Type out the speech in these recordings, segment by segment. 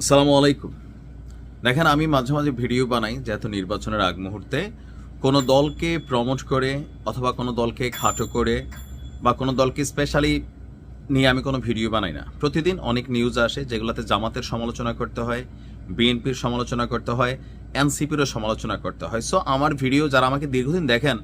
আসসালামু আলাইকুম। দেখেন, আমি মাঝে মাঝে ভিডিও বানাই যেহেতু নির্বাচনের আগ মুহূর্তে কোনো দলকে প্রমোট করে অথবা কোনো দলকে খাটো করে বা কোনো দলকে স্পেশালি নিয়ে আমি কোনো ভিডিও বানাই না। প্রতিদিন অনেক নিউজ আসে যেগুলোতে জামাতের সমালোচনা করতে হয়, বিএনপির সমালোচনা করতে হয়, এনসিপিরও সমালোচনা করতে হয়। সো আমার ভিডিও যারা আমাকে দীর্ঘদিন দেখেন,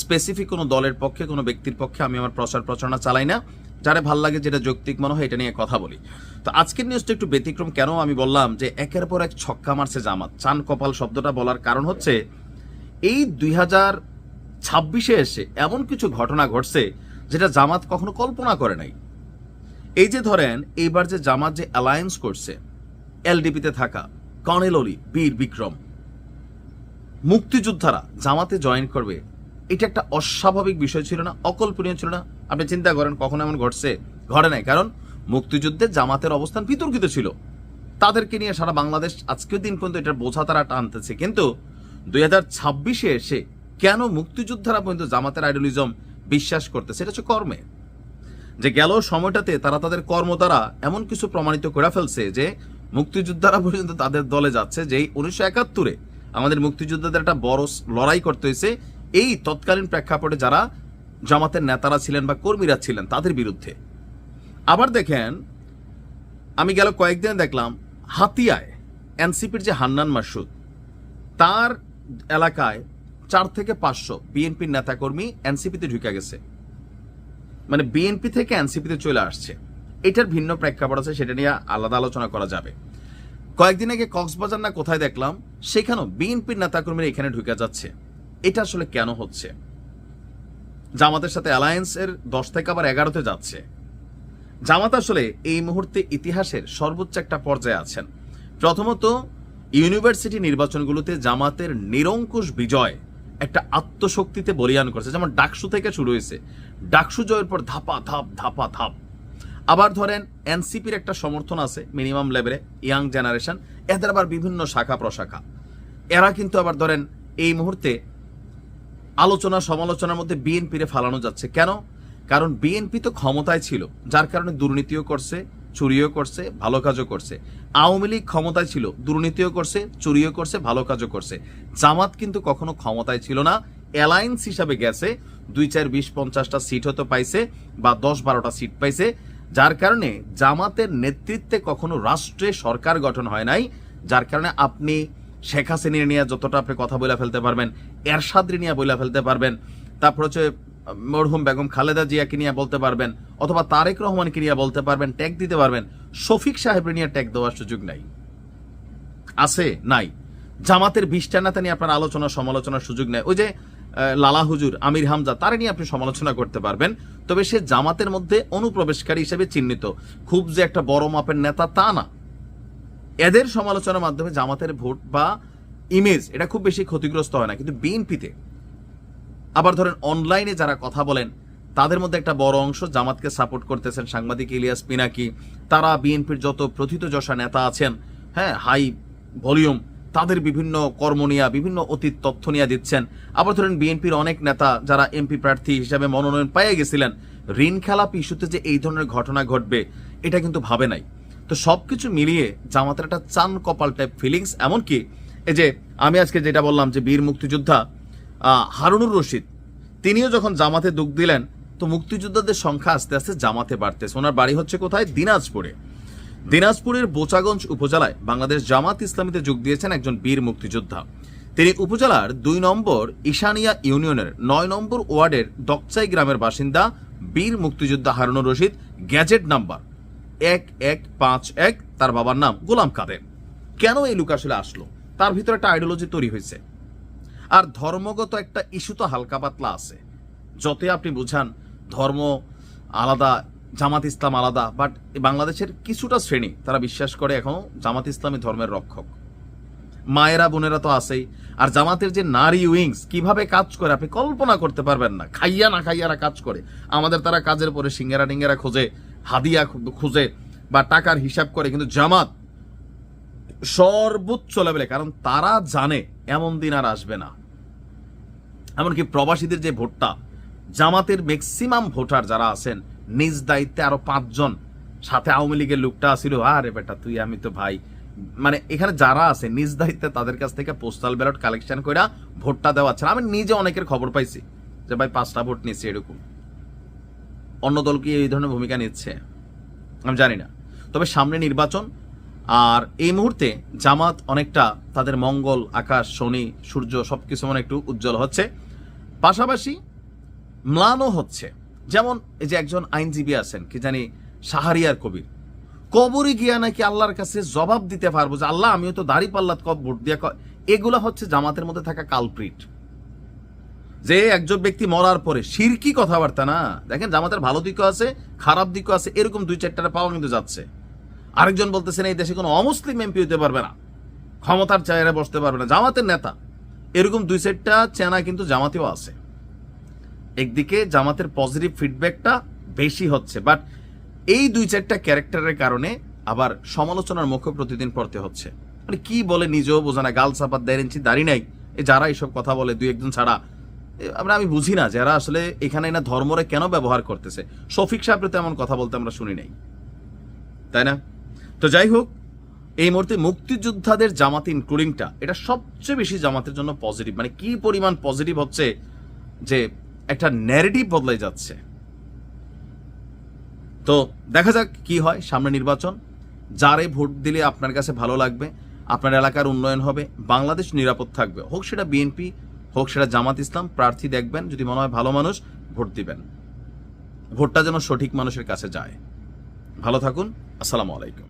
স্পেসিফিক কোনো দলের পক্ষে কোনো ব্যক্তির পক্ষে আমি আমার প্রচার প্রচারণা চালাই না। যারা ভাল লাগে, যেটা যৌক্তিক মনে হয় এটা নিয়ে কথা বলি। তো আজকের নিউজটা একটু ব্যতিক্রম। কেন আমি বললাম যে একের পর এক ছক্কা মারছে জামাত? চান কপাল শব্দটা বলার কারণ হচ্ছে এই 2026-এ এসে এমন কিছু ঘটনা ঘটছে যেটা জামাত কখনো কল্পনা করে নাই। এই যে ধরেন, এইবার যে জামাত যে অ্যালায়েন্স করছে, এলডিপিতে থাকা কর্নেল অলি, বীর বিক্রম, মুক্তিযোদ্ধারা জামাতে জয়েন করবে, এটা একটা অস্বাভাবিক বিষয় ছিল না? অকল্পনীয় ছিল না? আপনি চিন্তা করেন, কখনো এমন ঘটছে? ঘটে নাই। কারণ মুক্তিযুদ্ধে জামাতের অবস্থান বিতর্কিত ছিল, তাদেরকে নিয়ে সারা বাংলাদেশ আজকের দিন পর্যন্ত এটার বোঝা তারা টানতেছে। কিন্তু 2026-এ এসে কেন মুক্তিযোদ্ধারা পর্যন্ত জামাতের আইডিয়ালিজম বিশ্বাস করতেছে? এটা হচ্ছে কর্মে। যে গেল সময়টাতে তারা তাদের কর্ম দ্বারা এমন কিছু প্রমাণিত করে ফেলছে যে মুক্তিযোদ্ধারা পর্যন্ত তাদের দলে যাচ্ছে। যে 1971-এ আমাদের মুক্তিযোদ্ধাদের একটা বড় লড়াই করতে হয়েছে এই তৎকালীন প্রেক্ষাপটে যারা জামাতের নেতারা ছিলেন বা কর্মীরা ছিলেন তাদের বিরুদ্ধে। আবার দেখেন, আমি গেল কয়েকদিন দেখলাম হাতিয়ায় এনসিপির যে হান্নান মাসুদ, তার এলাকায় 4 থেকে 500 বিএনপির নেতাকর্মী এনসিপিতে ঢুকে গেছে, মানে বিএনপি থেকে এনসিপিতে চলে আসছে। এটার ভিন্ন প্রেক্ষাপট আছে, সেটা নিয়ে আলাদা আলোচনা করা যাবে। কয়েকদিন আগে কক্সবাজার না কোথায় দেখলাম, সেখানেও বিএনপির নেতাকর্মীরা এখানে ঢুকে যাচ্ছে। এটা আসলে কেন হচ্ছে? জামাতের সাথে অ্যালায়েন্সের 10 থেকে আবার 11-তে যাচ্ছে। জামাত আসলে এই মুহূর্তে ইতিহাসের সর্বোচ্চ একটা পর্যায়ে আছেন। প্রথমত, ইউনিভার্সিটি নির্বাচনগুলোতে জামাতের নিরঙ্কুশ বিজয় একটা আত্মশক্তিতে বলিয়ান করছে। যেমন ডাকসু থেকে শুরু হয়েছে, ডাকসু জয়ের পর ধাপা ধাপ ধাপা ধাপ। আবার ধরেন এনসিপির একটা সমর্থন আছে মিনিমাম লেভেলে, ইয়াং জেনারেশন, এদের আবার বিভিন্ন শাখা প্রশাখা। এরা কিন্তু আবার ধরেন এই মুহূর্তে আলোচনা সমালোচনার মধ্যে বিএনপিরে ফালানো যাচ্ছে। কেন? কারণ বিএনপি তো ক্ষমতায় ছিল, যার কারণে দুর্নীতিও করছে, চুরিও করছে, ভালো কাজও করছে। আওয়ামী লীগ ক্ষমতায় ছিল, দুর্নীতিও করছে, চুরিও করছে, ভালো কাজও করছে। জামাত কিন্তু কখনো ক্ষমতায় ছিল না, অ্যালায়েন্স হিসাবে গেছে। 2, 4, 20, 50টা সিট হয়তো পাইছে বা 10-12টা সিট পাইছে, যার কারণে জামাতের নেতৃত্বে কখনো রাষ্ট্রে সরকার গঠন হয় নাই। যার কারণে আপনি শেখ হাসিনা নিয়ে যতটা আপনি কথা বলে ফেলতে পারবেন, এরশাদরি নিয়ে বলে ফেলতে পারবেন, তারপর হচ্ছে মরহুম বেগম খালেদা জিয়াকে নিয়ে বলতে পারবেন, অথবা তারেক রহমানকে নিয়ে বলতে পারবেন, ট্যাগ দিতে পারবেন। শফিক সাহেবের নিয়ে ট্যাগ দেওয়ার সুযোগ নাই। আছে? নাই। জামাতের 20টা নেতা নিয়ে আপনার আলোচনা সমালোচনার সুযোগ নেই। ওই যে লালা হুজুর, আমির হামজা, তারা নিয়ে আপনি সমালোচনা করতে পারবেন, তবে সে জামাতের মধ্যে অনুপ্রবেশকারী হিসেবে চিহ্নিত, খুব যে একটা বড় মাপের নেতা তা না। এদের সমালোচনার মাধ্যমে জামাতের ভোট বা ইমেজ এটা খুব বেশি ক্ষতিগ্রস্ত হয় না। কিন্তু বিএনপিতে আবার ধরেন অনলাইনে যারা কথা বলেন, তাদের মধ্যে একটা বড় অংশ জামাতকে সাপোর্ট করতেছেন। সাংবাদিক ইলিয়াস পিনাকি, তারা বিএনপির যত প্রথিতযশা নেতা আছেন, হ্যাঁ, হাই ভলিউম, তাদের বিভিন্ন কর্ম নিয়ে, বিভিন্ন অতীত তথ্য নিয়ে দিচ্ছেন। আবার ধরেন বিএনপির অনেক নেতা যারা এমপি প্রার্থী হিসাবে মনোনয়ন পেয়ে গেছিলেন, ঋণ খেলাপ ইস্যুতে যে এই ধরনের ঘটনা ঘটবে এটা কিন্তু ভাবে নাই। তো সবকিছু মিলিয়ে জামাতের একটা চান কপাল টাইপ ফিলিংস। এমনকি এই যে আমি আজকে যেটা বললাম যে বীর মুক্তিযোদ্ধা হারুনুর রশিদ, তিনিও যখন জামাতে যোগ দিলেন, তো মুক্তিযোদ্ধাদের সংখ্যা আস্তে আস্তে জামাতে বাড়তেছে। ওনার বাড়ি হচ্ছে কোথায়? দিনাজপুরে। দিনাজপুরের বোচাগঞ্জ উপজেলায় বাংলাদেশ জামাত ইসলামীতে যোগ দিয়েছেন একজন বীর মুক্তিযোদ্ধা। তিনি উপজেলার 2 নম্বর ঈশানিয়া ইউনিয়নের 9 নম্বর ওয়ার্ডের দকচাই গ্রামের বাসিন্দা বীর মুক্তিযোদ্ধা হারুনুর রশিদ, গ্যাজেট নাম্বার 1151। তার বাবার নাম গোলাম কাদের। কেন এই লোক আসলে আসলো? তার ভিতরে একটা আইডিওলজি তৈরি হয়েছে, আর ধর্মগত একটা ইস্যু তো হালকা পাতলা আছে। যতই আপনি বুঝান ধর্ম আলাদা, জামাত ইসলাম আলাদা, বাট বাংলাদেশের কিছুটা শ্রেণী তারা বিশ্বাস করে এখনো জামাত ইসলামী ধর্মের রক্ষক। মায়েরা বোনেরা তো আছেই। আর জামাতের যে নারী উইংস কিভাবে কাজ করে আপনি কল্পনা করতে পারবেন না। খাইয়া না খাইয়ারা কাজ করে, আমাদের তারা কাজের পরে সিঙ্গারা টিঙ্গারা খোঁজে, হাদিয়া খুঁজে বা টাকার হিসাব করে। কিন্তু জামাত সর্বোচ্চ লেভেলে, কারণ তারা জানে এমন দিন আর আসবে না। এমনকি প্রবাসীদের যে ভোটটা, জামাতের ম্যাক্সিমাম ভোটার যারা আছেন নিজ দায়িত্বে আরো 5 জন, সাথে আওয়ামী লীগের লোকটা ছিল, আরে বেটা তুই আমি তো ভাই, মানে এখানে যারা আছে নিজ দায়িত্বে তাদের কাছ থেকে পোস্টাল ব্যালট কালেকশন করে ভোটটা দেওয়াচ্ছে। আমি নিজে অনেকের খবর পাইছি যে ভাই 5টা ভোট নিচ্ছে, এরকম। অন্য দল কি এই ধরনের ভূমিকা নিচ্ছে আমি জানি না। তবে সামনে নির্বাচন, আর এই মুহূর্তে জামাত অনেকটা তাদের মঙ্গল, আকাশ, শনি, সূর্য সবকিছু মানে একটু উজ্জ্বল হচ্ছে, পাশাপাশি ম্লানও হচ্ছে। যেমন এই যে একজন আইনজীবী আছেন কি জানি শাহরিয়ার কবির, কবরে গিয়া নাকি আল্লাহর কাছে জবাব দিতে পারবো যে আল্লাহ আমিও তো দাড়ি পাল্লাত কব ভোট দিয়া। এগুলা হচ্ছে জামাতের মধ্যে থাকা কালপ্রিট, যে একজন ব্যক্তি মরার পরে শিরকি কথাবার্তা না। দেখেন জামাতের ভালো দিকও আছে, খারাপ দিকও আছে, এরকম 2-4টা পাওয়া কিন্তু যাচ্ছে। আরেকজন বলতেছেন এই দেশে কোনো অমুসলিম এমপি হতে পারবে না, ক্ষমতার চেয়ারে বসতে পারবে না, জামাতের নেতা। এরকম 2-4টা চেনা কিন্তু জামাতেও আছে। একদিকে জামাতের পজিটিভ ফিডব্যাকটা বেশি হচ্ছে, বাট এই 2-4টা ক্যারেক্টারের কারণে আবার সমালোচনার মুখে প্রতিদিন পড়তে হচ্ছে। মানে কি বলে নিজেও বোঝা না, গাল চাপাত 1.5 ইঞ্চি দাড়ি নাই, যারা এইসব কথা বলে 2-1 জন ছাড়া আমি বুঝি না যারা আসলে এখানে না ধর্মরে কেন ব্যবহার করতেছে। শফিক সাহেবের তো এমন কথা বলতে আমরা শুনি নাই, তাই না? তো যাই হোক, এই মুহূর্তে মুক্তিযোদ্ধাদের জামাত ইনক্লুডিংটা, এটা সবচেয়ে বেশি জামাতের জন্য পজিটিভ। মানে কি পরিমাণ পজিটিভ হচ্ছে যে একটা ন্যারেটিভ বদলাই যাচ্ছে। তো দেখা যাক কি হয় সামনে নির্বাচন। যারে ভোট দিলে আপনার কাছে ভালো লাগবে, আপনার এলাকার উন্নয়ন হবে, বাংলাদেশ নিরাপদ থাকবে, হোক সেটা বিএনপি, হোক সেটা জামাত ইসলাম, প্রার্থী দেখবেন যদি মনে হয় ভালো মানুষ, ভোট দিবেন। ভোটটা যেন সঠিক মানুষের কাছে যায়। ভালো থাকুন, আসসালামু আলাইকুম।